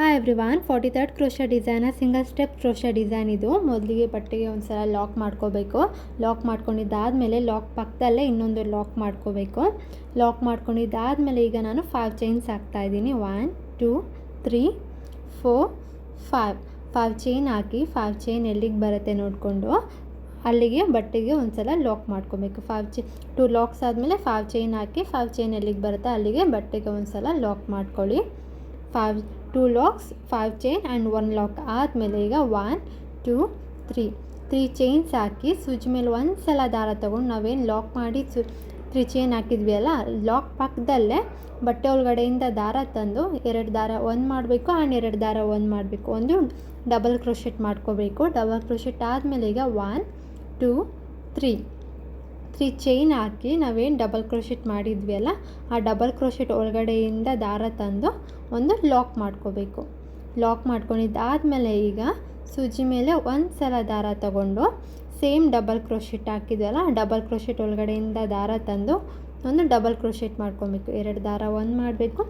Hi everyone, 43rd crochet design single step crochet design ಇದು. ಮೊದಲಿಗೆ ಬಟ್ಟೆಗೆ ಒಂದು ಸಲ ಲಾಕ್ ಮಾಡ್ಕೋಬೇಕು. ಲಾಕ್ ಮಾಡ್ಕೊಂಡಿದ್ದಾದಮೇಲೆ ಲಾಕ್ ಪಕ್ಕದಲ್ಲೇ ಇನ್ನೊಂದು ಲಾಕ್ ಮಾಡ್ಕೋಬೇಕು. ಲಾಕ್ ಮಾಡ್ಕೊಂಡಿದ್ದಾದಮೇಲೆ ಈಗ ನಾನು 5 ಚೈನ್ಸ್ ಹಾಕ್ತಾಯಿದ್ದೀನಿ. 1 2 3 4 5 ಚೈನ್ ಹಾಕಿ 5 ಚೈನ್ ಎಲ್ಲಿಗೆ ಬರುತ್ತೆ ನೋಡಿಕೊಂಡು ಅಲ್ಲಿಗೆ ಬಟ್ಟೆಗೆ ಒಂದು ಸಲ ಲಾಕ್ ಮಾಡ್ಕೋಬೇಕು. 2 ಲಾಕ್ಸ್ ಆದಮೇಲೆ 5 ಚೈನ್ ಹಾಕಿ 5 ಚೈನ್ ಎಲ್ಲಿಗೆ ಬರುತ್ತೆ ಅಲ್ಲಿಗೆ ಬಟ್ಟೆಗೆ ಒಂದು ಸಲ ಲಾಕ್ ಮಾಡ್ಕೊಳ್ಳಿ. 2 ಲಾಕ್ಸ್ 5 ಚೈನ್ ಆ್ಯಂಡ್ 1 ಲಾಕ್ ಆದಮೇಲೆ ಈಗ 1 2 3 ಚೈನ್ಸ್ ಹಾಕಿ ಸೂಜಿ ಮೇಲೆ ಒಂದು ಸಲ ದಾರ ತೊಗೊಂಡು ನಾವೇನು ಲಾಕ್ ಮಾಡಿ 3 ಚೈನ್ ಹಾಕಿದ್ವಿ ಅಲ್ಲ, ಲಾಕ್ ಪಕ್ಕದಲ್ಲೇ ಬಟ್ಟೆ ಒಳಗಡೆಯಿಂದ ದಾರ ತಂದು 2 ದಾರ 1 ಮಾಡಬೇಕು ಆ್ಯಂಡ್ 2 ದಾರ 1 ಮಾಡಬೇಕು. ಒಂದು ಡಬಲ್ ಕ್ರೋಶೆಟ್ ಮಾಡ್ಕೋಬೇಕು. ಡಬಲ್ ಕ್ರೋಶೆಟ್ ಆದಮೇಲೆ ಈಗ 1 2 3 ಚೈನ್ ಹಾಕಿ ನಾವೇನು ಡಬಲ್ ಕ್ರೋಶೆಟ್ ಮಾಡಿದ್ವಿ ಅಲ್ಲ, ಆ ಡಬಲ್ ಕ್ರೋಶೆಟ್ ಒಳಗಡೆಯಿಂದ ದಾರ ತಂದು ಒಂದು ಲಾಕ್ ಮಾಡ್ಕೋಬೇಕು. ಲಾಕ್ ಮಾಡ್ಕೊಂಡಿದ್ದಾದಮೇಲೆ ಈಗ ಸೂಜಿ ಮೇಲೆ ಒಂದು ಸಲ ದಾರ ತಗೊಂಡು ಸೇಮ್ ಡಬಲ್ ಕ್ರೋಶೆಟ್ ಹಾಕಿದ್ವಲ್ಲ, ಡಬಲ್ ಕ್ರೋಶೆಟ್ ಒಳಗಡೆಯಿಂದ ದಾರ ತಂದು ಒಂದು ಡಬಲ್ ಕ್ರೋಶೆಟ್ ಮಾಡ್ಕೊಬೇಕು. 2 ದಾರ 1 ಮಾಡಬೇಕು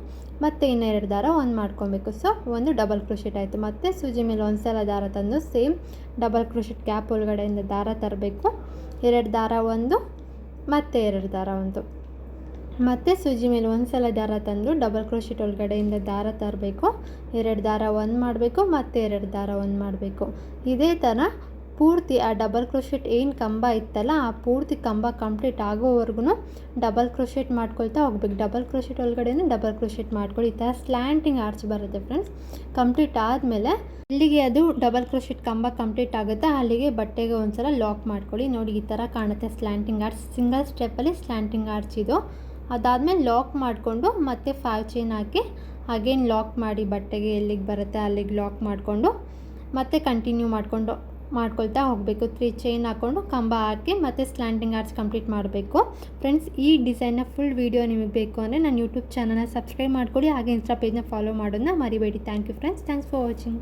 ಮತ್ತು ಇನ್ನು 2 ದಾರ 1 ಮಾಡ್ಕೊಬೇಕು. ಸೊ ಒಂದು ಡಬಲ್ ಕ್ರೋಶೆಟ್ ಆಯಿತು. ಮತ್ತು ಸೂಜಿ ಮೇಲೆ ಒಂದು ಸಲ ದಾರ ತಂದು ಸೇಮ್ ಡಬಲ್ ಕ್ರೋಶೆಟ್ ಗ್ಯಾಪ್ ಒಳಗಡೆಯಿಂದ ದಾರ ತರಬೇಕು. 2 ದಾರ 1 ಮತ್ತು 2 ದಾರ 1 ಮತ್ತು ಸೂಜಿ ಮೇಲೆ ಒಂದು ಸಲ ದಾರ ತಂದು ಡಬಲ್ ಕ್ರೋಶೆಟ್ ಒಳಗಡೆಯಿಂದ ದಾರ ತರಬೇಕು. 2 ದಾರ 1 ಮಾಡಬೇಕು ಮತ್ತು 2 ದಾರ 1 ಮಾಡಬೇಕು. ಇದೇ ಥರ ಪೂರ್ತಿ ಆ ಡಬಲ್ ಕ್ರೋಶೆಟ್ ಏನು ಕಂಬ ಇತ್ತಲ್ಲ, ಆ ಪೂರ್ತಿ ಕಂಬ ಕಂಪ್ಲೀಟ್ ಆಗೋವರೆಗೂ ಡಬಲ್ ಕ್ರೋಶೆಟ್ ಮಾಡ್ಕೊಳ್ತಾ ಹೋಗ್ಬೇಕು. ಡಬಲ್ ಕ್ರೋಶೆಟ್ ಒಳಗಡೆನೂ ಡಬಲ್ ಕ್ರೋಶೆಟ್ ಮಾಡ್ಕೊಳ್ಳಿ. ಈ ಥರ ಸ್ಲ್ಯಾಂಟಿಂಗ್ ಆರ್ಚ್ ಬರುತ್ತೆ ಫ್ರೆಂಡ್ಸ್. ಕಂಪ್ಲೀಟ್ ಆದಮೇಲೆ ಇಲ್ಲಿಗೆ ಅದು ಡಬಲ್ ಕ್ರೋಶೆಟ್ ಕಂಬ ಕಂಪ್ಲೀಟ್ ಆಗುತ್ತೆ, ಅಲ್ಲಿಗೆ ಬಟ್ಟೆಗೆ ಒಂದು ಸಲ ಲಾಕ್ ಮಾಡ್ಕೊಳ್ಳಿ. ನೋಡಿ ಈ ಥರ ಕಾಣುತ್ತೆ ಸ್ಲ್ಯಾಂಟಿಂಗ್ ಆರ್ಚ್. ಸಿಂಗಲ್ ಸ್ಟೆಪ್ಪಲ್ಲಿ ಸ್ಲ್ಯಾಂಟಿಂಗ್ ಆರ್ಚ್ ಇದು. ಅದಾದಮೇಲೆ ಲಾಕ್ ಮಾಡಿಕೊಂಡು ಮತ್ತೆ 5 ಚೈನ್ ಹಾಕಿ ಅಗೇನ್ ಲಾಕ್ ಮಾಡಿ ಬಟ್ಟೆಗೆ ಎಲ್ಲಿಗೆ ಬರುತ್ತೆ ಅಲ್ಲಿಗೆ ಲಾಕ್ ಮಾಡಿಕೊಂಡು ಮತ್ತೆ ಕಂಟಿನ್ಯೂ ಮಾಡ್ಕೊಳ್ತಾ ಹೋಗಬೇಕು. 3 ಚೈನ್ ಹಾಕ್ಕೊಂಡು ಕಂಬ ಹಾಕಿ ಮತ್ತು ಸ್ಲ್ಯಾಂಟಿಂಗ್ ಆರ್ಚ್ ಕಂಪ್ಲೀಟ್ ಮಾಡಬೇಕು. ಫ್ರೆಂಡ್ಸ್, ಈ ಡಿಸೈನ್ನ ಫುಲ್ ವೀಡಿಯೋ ನಿಮಗೆ ಬೇಕು ಅಂದರೆ ನನ್ನ ಯೂಟ್ಯೂಬ್ ಚಾನಲ್ನ ಸಬ್ಸ್ಕ್ರೈಬ್ ಮಾಡ್ಕೊಳ್ಳಿ. ಹಾಗೆ ಇನ್ಸ್ಟಾ ಪೇಜ್ನ ಫಾಲೋ ಮಾಡೋದನ್ನ ಮರಿಬೇಡಿ. Thank you friends. Thanks for watching.